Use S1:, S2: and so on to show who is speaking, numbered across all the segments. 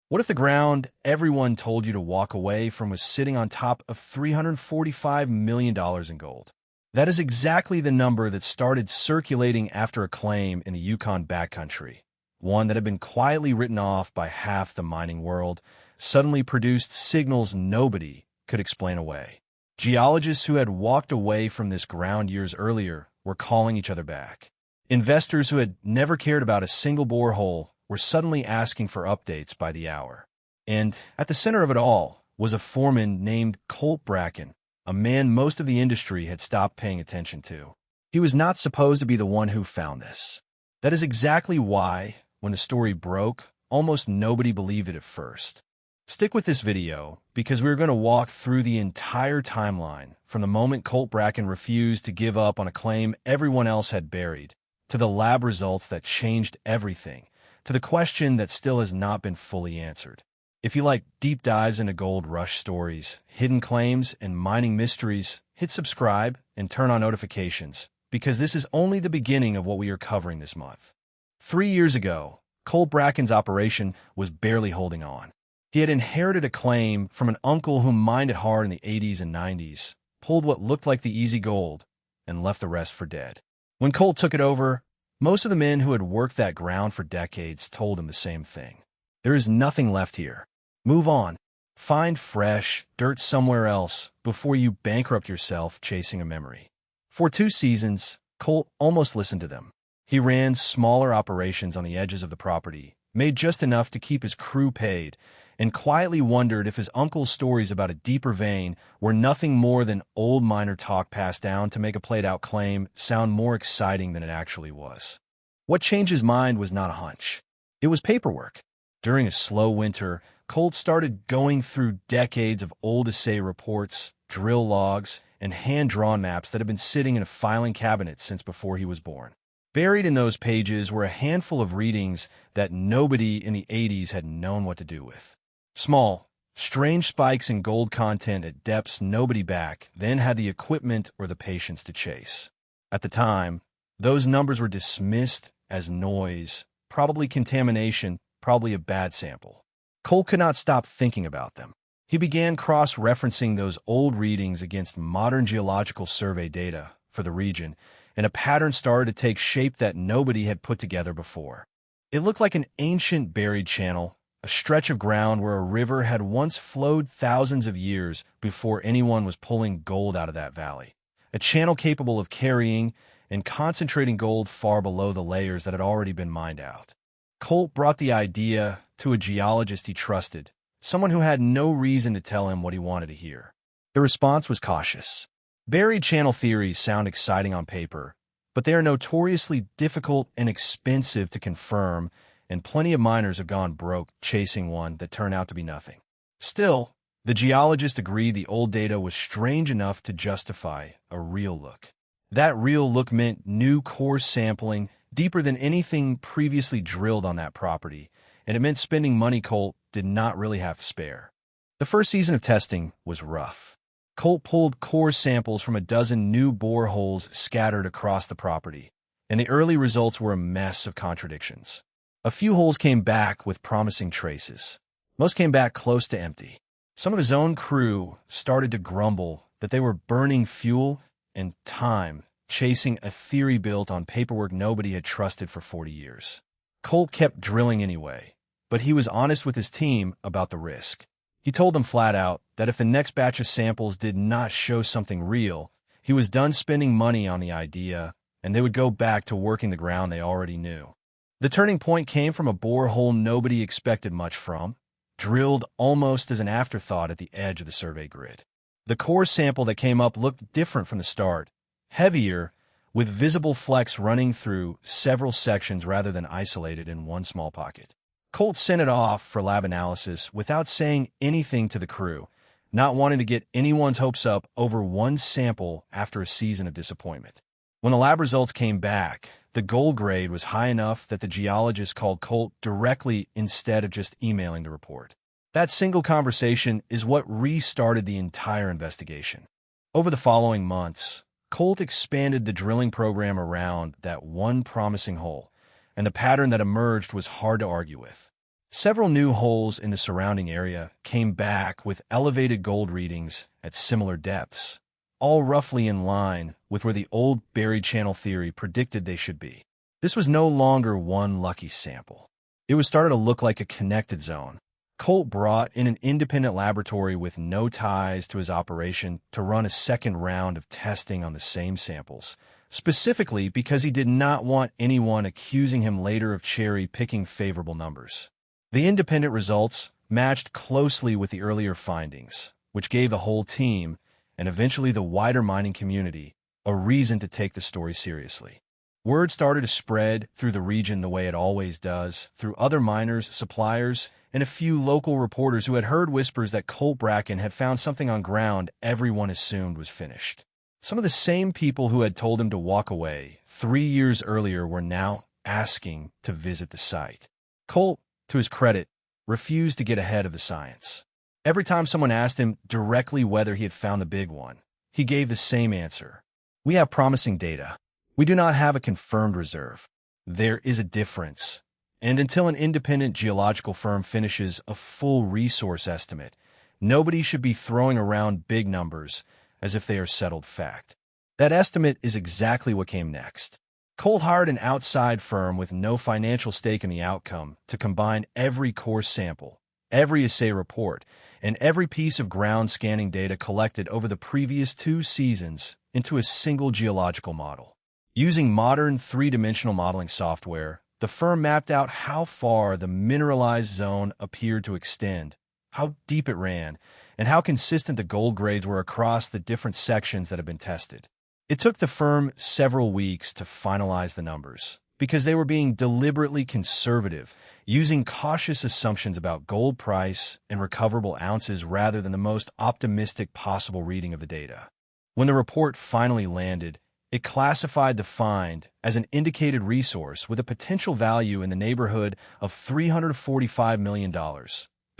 S1: What if the ground everyone told you to walk away from was sitting on top of $345 million in gold? That is exactly the number that started circulating after a claim in the Yukon backcountry, one that had been quietly written off by half the mining world, suddenly produced signals nobody could explain away. Geologists who had walked away from this ground years earlier were calling each other back. Investors who had never cared about a single borehole were suddenly asking for updates by the hour. And at the center of it all was a foreman named Colt Bracken, a man most of the industry had stopped paying attention to. He was not supposed to be the one who found this. That is exactly why, when the story broke, almost nobody believed it at first. Stick with this video, because we're going to walk through the entire timeline, from the moment Colt Bracken refused to give up on a claim everyone else had buried, to the lab results that changed everything, to the question that still has not been fully answered. If you like deep dives into gold rush stories, hidden claims, and mining mysteries, hit subscribe and turn on notifications, because this is only the beginning of what we are covering this month. 3 years ago, Colt Bracken's operation was barely holding on. He had inherited a claim from an uncle who mined it hard in the 80s and 90s, pulled what looked like the easy gold, and left the rest for dead. When Colt took it over, most of the men who had worked that ground for decades told him the same thing. There is nothing left here. Move on. Find fresh dirt somewhere else before you bankrupt yourself chasing a memory. For 2 seasons, Colt almost listened to them. He ran smaller operations on the edges of the property, made just enough to keep his crew paid, and quietly wondered if his uncle's stories about a deeper vein were nothing more than old miner talk passed down to make a played-out claim sound more exciting than it actually was. What changed his mind was not a hunch. It was paperwork. During a slow winter, Colt started going through decades of old assay reports, drill logs, and hand-drawn maps that had been sitting in a filing cabinet since before he was born. Buried in those pages were a handful of readings that nobody in the 80s had known what to do with. Small, strange spikes in gold content at depths nobody back then had the equipment or the patience to chase. At the time, those numbers were dismissed as noise, probably contamination, probably a bad sample. Colt could not stop thinking about them. He began cross-referencing those old readings against modern geological survey data for the region, and a pattern started to take shape that nobody had put together before. It looked like an ancient buried channel, a stretch of ground where a river had once flowed thousands of years before anyone was pulling gold out of that valley. A channel capable of carrying and concentrating gold far below the layers that had already been mined out. Colt brought the idea to a geologist he trusted, someone who had no reason to tell him what he wanted to hear. The response was cautious. Buried channel theories sound exciting on paper, but they are notoriously difficult and expensive to confirm, and plenty of miners have gone broke chasing one that turned out to be nothing. Still, the geologist agreed the old data was strange enough to justify a real look. That real look meant new core sampling, deeper than anything previously drilled on that property, and it meant spending money Colt did not really have to spare. The first season of testing was rough. Colt pulled core samples from a dozen new boreholes scattered across the property, and the early results were a mess of contradictions. A few holes came back with promising traces. Most came back close to empty. Some of his own crew started to grumble that they were burning fuel and time chasing a theory built on paperwork nobody had trusted for 40 years. Colt kept drilling anyway, but he was honest with his team about the risk. He told them flat out that if the next batch of samples did not show something real, he was done spending money on the idea, and they would go back to working the ground they already knew. The turning point came from a borehole nobody expected much from, drilled almost as an afterthought at the edge of the survey grid. The core sample that came up looked different from the start, heavier, with visible flecks running through several sections rather than isolated in one small pocket. Colt sent it off for lab analysis without saying anything to the crew, not wanting to get anyone's hopes up over one sample after a season of disappointment. When the lab results came back, the gold grade was high enough that the geologist called Colt directly instead of just emailing the report. That single conversation is what restarted the entire investigation. Over the following months, Colt expanded the drilling program around that one promising hole, and the pattern that emerged was hard to argue with. Several new holes in the surrounding area came back with elevated gold readings at similar depths, all roughly in line with where the old buried channel theory predicted they should be. This was no longer one lucky sample. It was starting to look like a connected zone. Colt brought in an independent laboratory with no ties to his operation to run a second round of testing on the same samples, specifically because he did not want anyone accusing him later of cherry-picking favorable numbers. The independent results matched closely with the earlier findings, which gave the whole team, and eventually the wider mining community, a reason to take the story seriously. Word started to spread through the region the way it always does, through other miners, suppliers, and a few local reporters who had heard whispers that Colt Bracken had found something on ground everyone assumed was finished. Some of the same people who had told him to walk away 3 years earlier were now asking to visit the site. Colt, to his credit, refused to get ahead of the science. Every time someone asked him directly whether he had found a big one, he gave the same answer. "We have promising data. We do not have a confirmed reserve. There is a difference. And until an independent geological firm finishes a full resource estimate, nobody should be throwing around big numbers as if they are settled fact." That estimate is exactly what came next. Colt hired an outside firm with no financial stake in the outcome to combine every core sample, every assay report, and every piece of ground scanning data collected over the previous 2 seasons into a single geological model. Using modern 3-dimensional modeling software, the firm mapped out how far the mineralized zone appeared to extend, how deep it ran, and how consistent the gold grades were across the different sections that had been tested. It took the firm several weeks to finalize the numbers, because they were being deliberately conservative, using cautious assumptions about gold price and recoverable ounces rather than the most optimistic possible reading of the data. When the report finally landed, it classified the find as an indicated resource with a potential value in the neighborhood of $345 million,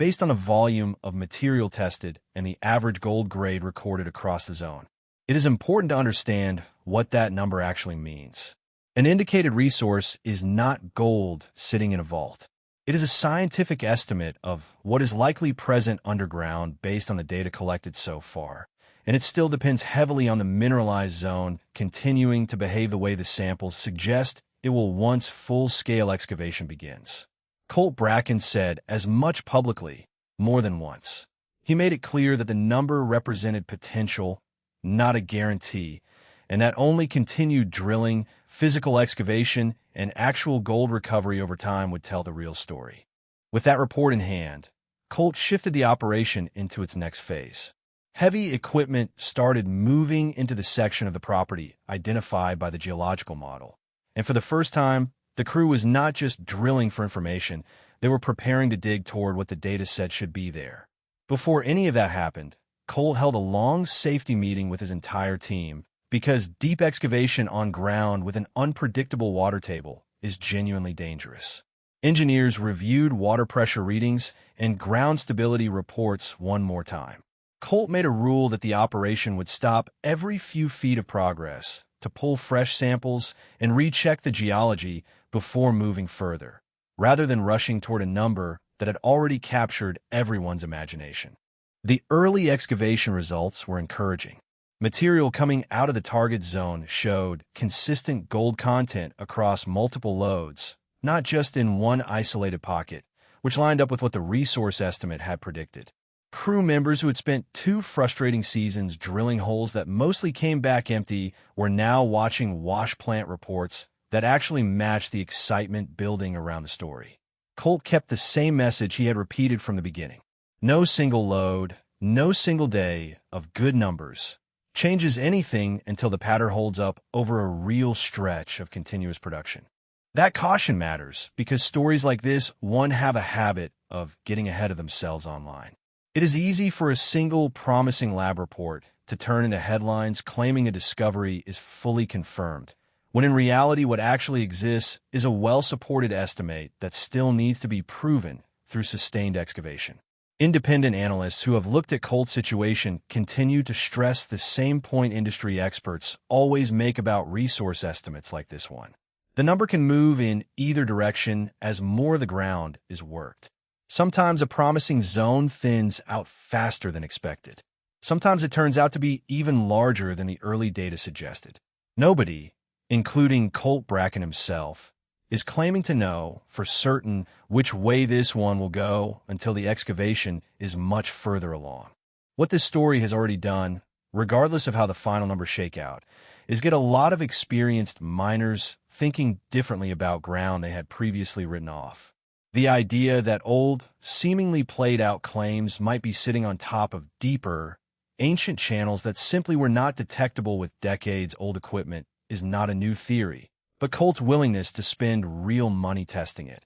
S1: based on a volume of material tested and the average gold grade recorded across the zone. It is important to understand what that number actually means. An indicated resource is not gold sitting in a vault. It is a scientific estimate of what is likely present underground based on the data collected so far. And it still depends heavily on the mineralized zone continuing to behave the way the samples suggest it will once full-scale excavation begins. Colt Bracken said as much publicly, more than once. He made it clear that the number represented potential, not a guarantee, and that only continued drilling, physical excavation, and actual gold recovery over time would tell the real story. With that report in hand, Colt shifted the operation into its next phase. Heavy equipment started moving into the section of the property identified by the geological model. And for the first time, the crew was not just drilling for information, they were preparing to dig toward what the data said should be there. Before any of that happened, Colt held a long safety meeting with his entire team, because deep excavation on ground with an unpredictable water table is genuinely dangerous. Engineers reviewed water pressure readings and ground stability reports one more time. Colt made a rule that the operation would stop every few feet of progress to pull fresh samples and recheck the geology before moving further, rather than rushing toward a number that had already captured everyone's imagination. The early excavation results were encouraging. Material coming out of the target zone showed consistent gold content across multiple lodes, not just in one isolated pocket, which lined up with what the resource estimate had predicted. Crew members who had spent 2 frustrating seasons drilling holes that mostly came back empty were now watching wash plant reports that actually matched the excitement building around the story. Colt kept the same message he had repeated from the beginning. No single load, no single day of good numbers changes anything until the pattern holds up over a real stretch of continuous production. That caution matters because stories like this, one, have a habit of getting ahead of themselves online. It is easy for a single promising lab report to turn into headlines claiming a discovery is fully confirmed, when in reality what actually exists is a well-supported estimate that still needs to be proven through sustained excavation. Independent analysts who have looked at Colt's situation continue to stress the same point industry experts always make about resource estimates like this one. The number can move in either direction as more of the ground is worked. Sometimes a promising zone thins out faster than expected. Sometimes it turns out to be even larger than the early data suggested. Nobody, including Colt Bracken himself, is claiming to know for certain which way this one will go until the excavation is much further along. What this story has already done, regardless of how the final numbers shake out, is get a lot of experienced miners thinking differently about ground they had previously written off. The idea that old, seemingly played-out claims might be sitting on top of deeper, ancient channels that simply were not detectable with decades-old equipment is not a new theory, but Colt's willingness to spend real money testing it,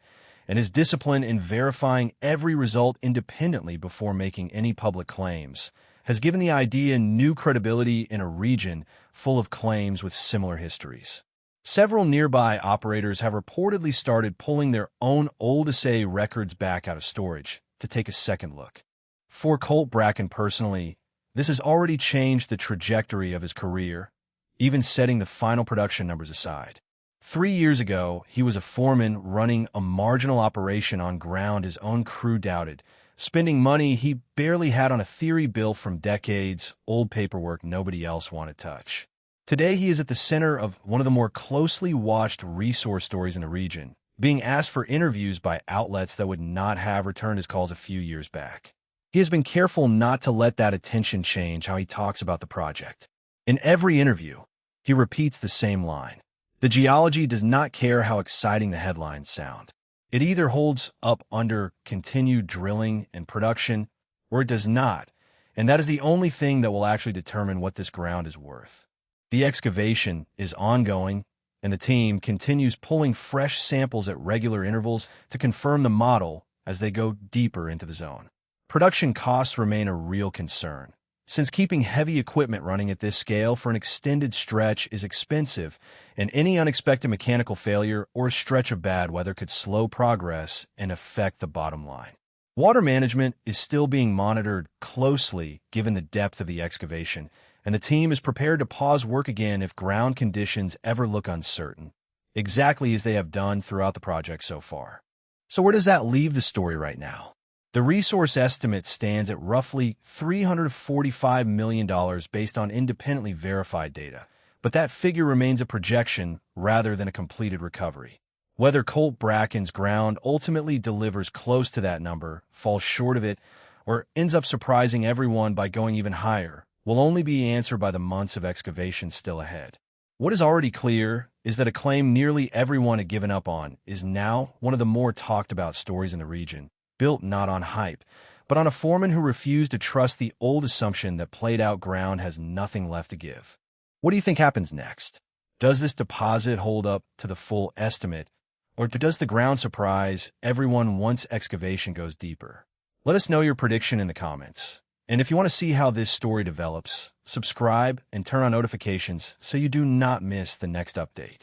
S1: and his discipline in verifying every result independently before making any public claims, has given the idea new credibility in a region full of claims with similar histories. Several nearby operators have reportedly started pulling their own old assay records back out of storage to take a second look. For Colt Bracken personally, this has already changed the trajectory of his career, even setting the final production numbers aside. 3 years ago, he was a foreman running a marginal operation on ground his own crew doubted, spending money he barely had on a theory built from decades-old paperwork nobody else wanted to touch. Today, he is at the center of one of the more closely watched resource stories in the region, being asked for interviews by outlets that would not have returned his calls a few years back. He has been careful not to let that attention change how he talks about the project. In every interview, he repeats the same line. The geology does not care how exciting the headlines sound. It either holds up under continued drilling and production, or it does not, and that is the only thing that will actually determine what this ground is worth. The excavation is ongoing, and the team continues pulling fresh samples at regular intervals to confirm the model as they go deeper into the zone. Production costs remain a real concern, since keeping heavy equipment running at this scale for an extended stretch is expensive, and any unexpected mechanical failure or stretch of bad weather could slow progress and affect the bottom line. Water management is still being monitored closely given the depth of the excavation, and the team is prepared to pause work again if ground conditions ever look uncertain, exactly as they have done throughout the project so far. So where does that leave the story right now? The resource estimate stands at roughly $345 million based on independently verified data, but that figure remains a projection rather than a completed recovery. Whether Colt Bracken's ground ultimately delivers close to that number, falls short of it, or ends up surprising everyone by going even higher, will only be answered by the months of excavation still ahead. What is already clear is that a claim nearly everyone had given up on is now one of the more talked about stories in the region, built not on hype, but on a foreman who refused to trust the old assumption that played-out ground has nothing left to give. What do you think happens next? Does this deposit hold up to the full estimate, or does the ground surprise everyone once excavation goes deeper? Let us know your prediction in the comments. And if you want to see how this story develops, subscribe and turn on notifications so you do not miss the next update.